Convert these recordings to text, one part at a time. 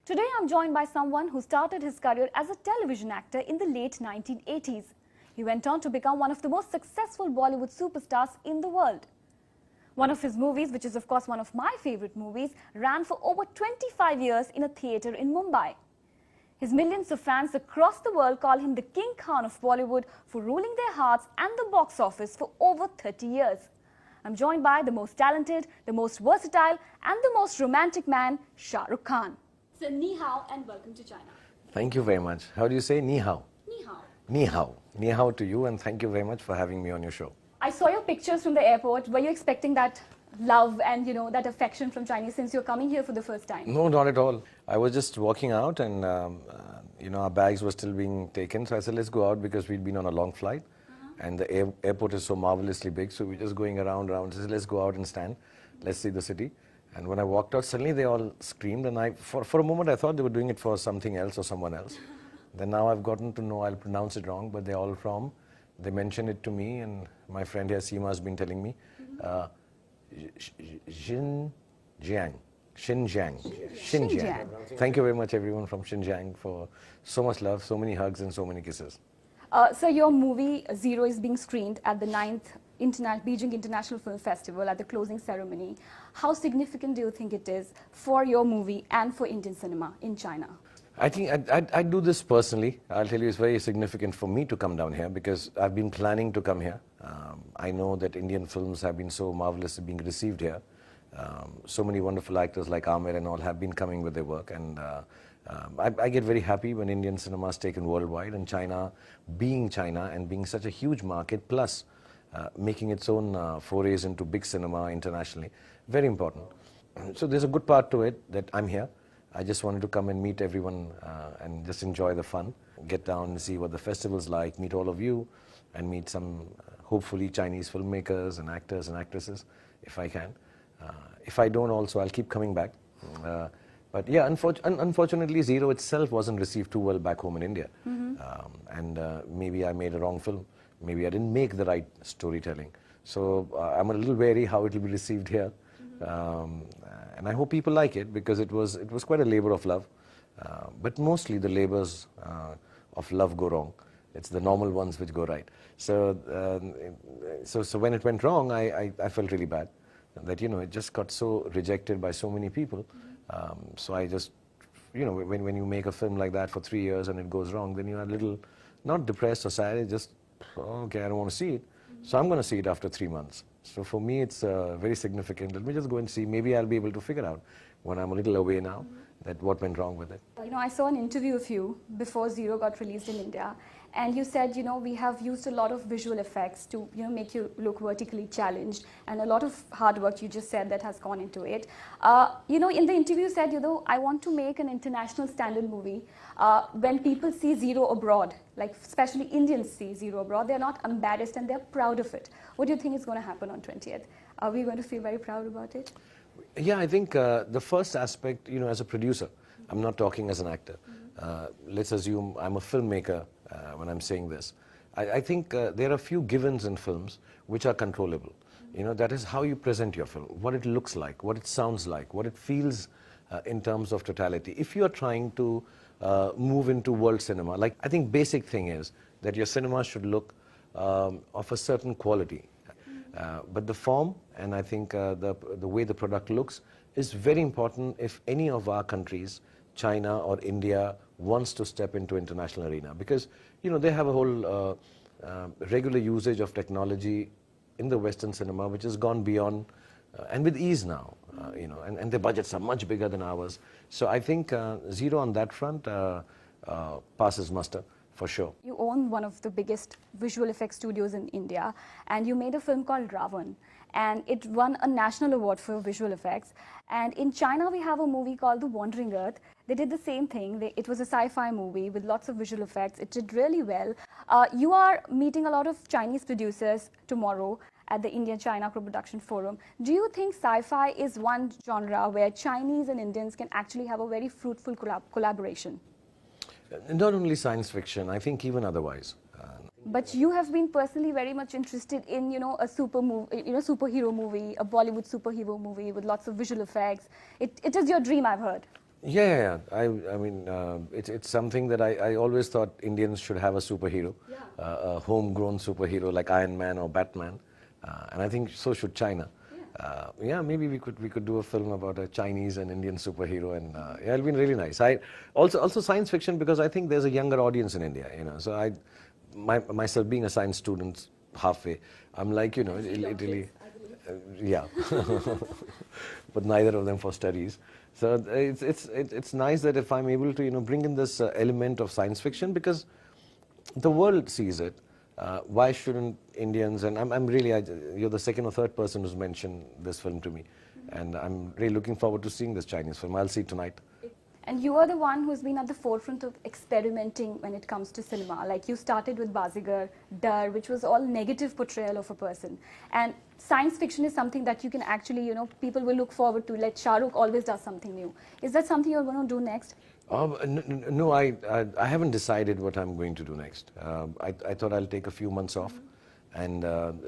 Today I'm joined by someone who started his career as a television actor in the late 1980s. He went on to become one of the most successful Bollywood superstars in the world. One of his movies, which is of course one of my favorite movies, ran for over 25 years in a theatre in Mumbai. His millions of fans across the world call him the King Khan of Bollywood for ruling their hearts and the box office for over 30 years. I'm joined by the most talented, the most versatile and the most romantic man, Sharoukhan. So ni hao and welcome to China. Thank you very much. How do you say ni hao? Ni hao. Ni hao. Ni hao to you, and thank you very much for having me on your show. I saw your pictures from the airport. Were you expecting that love and that affection from Chinese since you're coming here for the first time? No, not at all. I was just walking out and our bags were still being taken. So I said, let's go out because we'd been on a long flight. And the airport is so marvelously big. So we're just going around. So I said, let's go out and stand. Let's see the city. And when I walked out, suddenly they all screamed. And for a moment, I thought they were doing it for something else or someone else. Then now I've gotten to know, I'll pronounce it wrong, but they're all from, they mentioned it to me, and my friend here, Seema, has been telling me, Xinjiang. Thank you very much, everyone from Xinjiang, for so much love, so many hugs, and so many kisses. So your movie Zero is being screened at the 9th Beijing International Film Festival at the closing ceremony. How significant do you think it is for your movie and for Indian cinema in China? I think I do this personally. I'll tell you, it's very significant for me to come down here because I've been planning to come here. I know that Indian films have been so marvelously being received here. So many wonderful actors like Amir and all have been coming with their work, and I get very happy when Indian cinema is taken worldwide, and China being China and being such a huge market, plus making its own forays into big cinema internationally, very important. So there's a good part to it that I'm here. I just wanted to come and meet everyone and just enjoy the fun, get down and see what the festival's like, meet all of you, and meet some, hopefully, Chinese filmmakers and actors and actresses, if I can. If I don't also, I'll keep coming back. But yeah, unfortunately, Zero itself wasn't received too well back home in India. And maybe I made a wrong film. Maybe I didn't make the right storytelling. So I'm a little wary how it will be received here. And I hope people like it because it was quite a labor of love. But mostly the labors of love go wrong. It's the normal ones which go right. So so when it went wrong, I felt really bad that, it just got so rejected by so many people. So I just, when you make a film like that for 3 years and it goes wrong, then you're a little, not depressed or sad, it's just, okay, I don't want to see it. So I'm going to see it after 3 months. So for me, it's very significant. Let me just go and see. Maybe I'll be able to figure out when I'm a little away now that what went wrong with it. I saw an interview of you before Zero got released in India, and you said, we have used a lot of visual effects to, make you look vertically challenged, and a lot of hard work, you just said, that has gone into it. In the interview you said, I want to make an international standard movie. When people see Zero abroad, like especially Indians see Zero abroad, they're not embarrassed and they're proud of it. What do you think is going to happen on 20th? Are we going to feel very proud about it? Yeah, I think the first aspect, as a producer, I'm not talking as an actor. Let's assume I'm a filmmaker when I'm saying this. I think there are a few givens in films which are controllable. That is how you present your film, what it looks like, what it sounds like, what it feels in terms of totality. If you are trying to move into world cinema, I think basic thing is that your cinema should look of a certain quality. But the form, and I think the way the product looks, is very important if any of our countries, China or India, wants to step into international arena. Because, they have a whole regular usage of technology in the Western cinema, which has gone beyond, and with ease now, and their budgets are much bigger than ours. So I think Zero on that front passes muster. For sure. You own one of the biggest visual effects studios in India, and you made a film called Ravan, and it won a national award for visual effects. And in China, we have a movie called The Wandering Earth. They did the same thing. It was a sci-fi movie with lots of visual effects. It did really well. You are meeting a lot of Chinese producers tomorrow at the Indian-China Co-Production Forum. Do you think sci-fi is one genre where Chinese and Indians can actually have a very fruitful collaboration? Not only science fiction, I think even otherwise. But you have been personally very much interested in, a superhero movie, a Bollywood superhero movie with lots of visual effects. It is your dream, I've heard. I mean, it's something that I always thought Indians should have a superhero, a homegrown superhero like Iron Man or Batman, and I think so should China. Maybe we could do a film about a Chinese and Indian superhero, and it'll be really nice. I also science fiction, because I think there's a younger audience in India, you know. So myself being a science student halfway, I'm like, you know, Italy, yeah, but neither of them for studies. So it's nice that if I'm able to, you know, bring in this element of science fiction, because the world sees it. Why shouldn't Indians? And I'm really, you're the second or third person who's mentioned this film to me, and I'm really looking forward to seeing this Chinese film. I'll see it tonight. And you are the one who's been at the forefront of experimenting when it comes to cinema. Like you started with Bazigar, Dar, which was all negative portrayal of a person. And science fiction is something that you can actually, you know, people will look forward to. Like Shahrukh always does something new. Is that something you're going to do next? No, I haven't decided what I'm going to do next. I thought I'll take a few months off and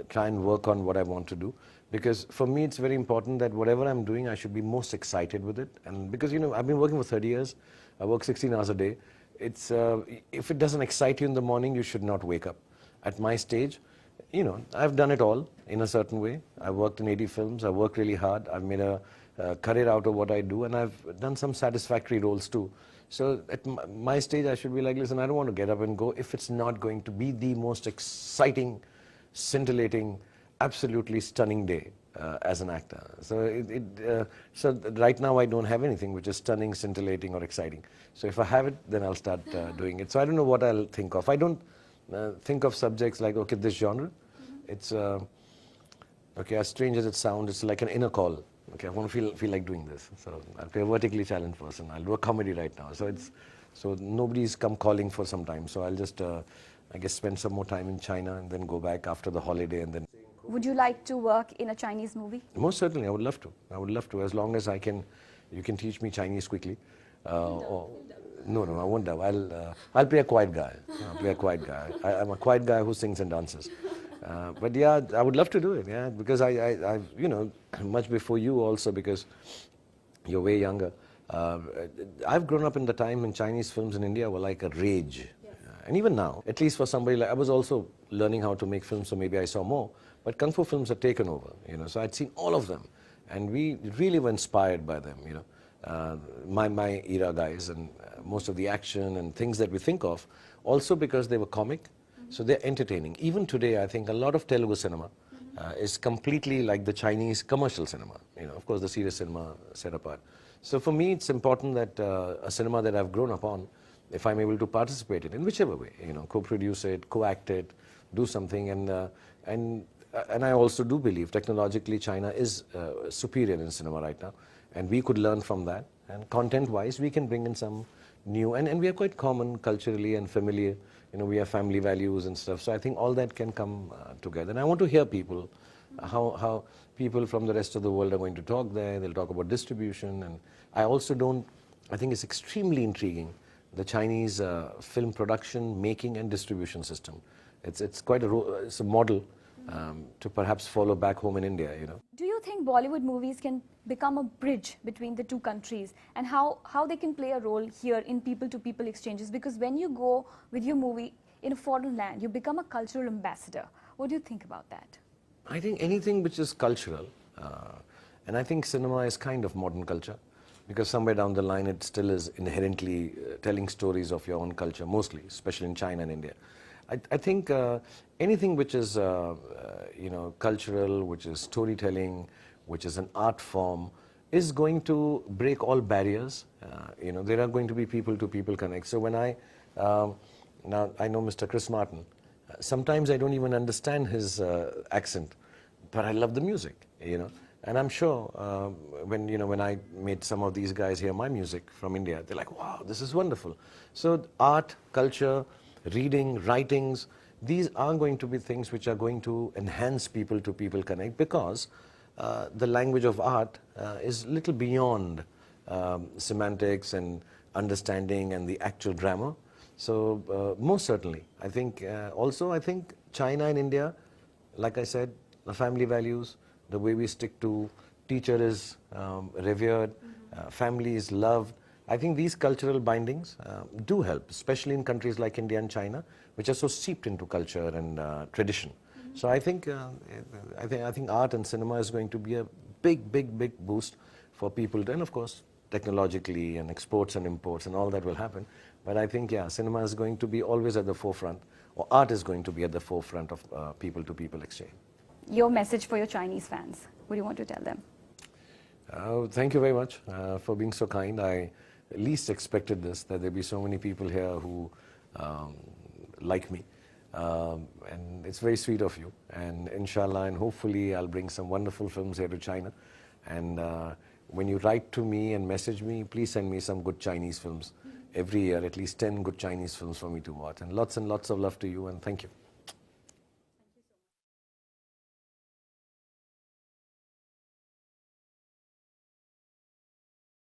try and work on what I want to do. Because for me, it's very important that whatever I'm doing, I should be most excited with it. And because, you know, I've been working for 30 years. I work 16 hours a day. It's, if it doesn't excite you in the morning, you should not wake up. At my stage, you know, I've done it all in a certain way. I've worked in 80 films. I've worked really hard. I've made a career out of what I do. And I've done some satisfactory roles too. So at my stage, I should be like, listen, I don't want to get up and go if it's not going to be the most exciting, scintillating, absolutely stunning day as an actor. So so right now I don't have anything which is stunning, scintillating or exciting. So if I have it, then I'll start doing it. So I don't know what I'll think of. I don't think of subjects like, okay, this genre. It's, okay, as strange as it sounds, it's like an inner call. Okay, I want to feel like doing this. So I'll play a vertically challenged person. I'll do a comedy right now. So nobody's come calling for some time. So I'll just, I guess, spend some more time in China and then go back after the holiday and then. Would you like to work in a Chinese movie? Most certainly, I would love to. I would love to, as long as I can. You can teach me Chinese quickly. No, I won't do. I'll play a quiet guy. I'll play a quiet guy. I'm a quiet guy who sings and dances. But yeah, I would love to do it. Yeah, because I you know, much before you also, because you're way younger. I've grown up in the time when Chinese films in India were like a rage. And even now, at least for somebody like, I was also learning how to make films, so maybe I saw more. But Kung Fu films have taken over, you know, so I'd seen all of them. And we really were inspired by them, you know. My era guys, and most of the action and things that we think of, also because they were comic, so they're entertaining. Even today, I think a lot of Telugu cinema is completely like the Chinese commercial cinema, you know, of course the serious cinema set apart. So for me, it's important that a cinema that I've grown up on, if I'm able to participate in whichever way, you know, co-produce it, co-act it, do something, and I also do believe technologically China is superior in cinema right now, and we could learn from that. And content-wise, we can bring in some new, and we are quite common culturally and familiar. You know, we have family values and stuff. So I think all that can come together. And I want to hear people, how people from the rest of the world are going to talk there. They'll talk about distribution, and I also I think it's extremely intriguing, the Chinese film production, making and distribution system. It's quite it's a model to perhaps follow back home in India, you know. Do you think Bollywood movies can become a bridge between the two countries, and how they can play a role here in people-to-people exchanges? Because when you go with your movie in a foreign land, you become a cultural ambassador. What do you think about that? I think anything which is cultural, and I think cinema is kind of modern culture, because somewhere down the line it still is inherently telling stories of your own culture, mostly, especially in China and India. I think anything which is, you know, cultural, which is storytelling, which is an art form, is going to break all barriers. You know, there are going to be people-to-people connect. So when now I know Mr. Chris Martin. Sometimes I don't even understand his accent, but I love the music, you know. And I'm sure when I made some of these guys hear my music from India, they're like, wow, this is wonderful. So art, culture, reading, writings, these are going to be things which are going to enhance people-to-people connect, because the language of art is little beyond semantics and understanding and the actual grammar. So most certainly, I think I think China and India, like I said, the family values, the way we stick to teacher is revered, family is loved, I think these cultural bindings do help, especially in countries like India and China, which are so steeped into culture and tradition. So I think art and cinema is going to be a big boost for people. Then of course, technologically and exports and imports and all that will happen. But I think, yeah, cinema is going to be always at the forefront, or art is going to be at the forefront of people-to-people exchange. Your message for your Chinese fans, what do you want to tell them? Thank you very much for being so kind. I least expected this, that there'd be so many people here who like me. And it's very sweet of you. And inshallah, and hopefully I'll bring some wonderful films here to China. And when you write to me and message me, please send me some good Chinese films. Every year, at least 10 good Chinese films for me to watch. And lots of love to you, and thank you.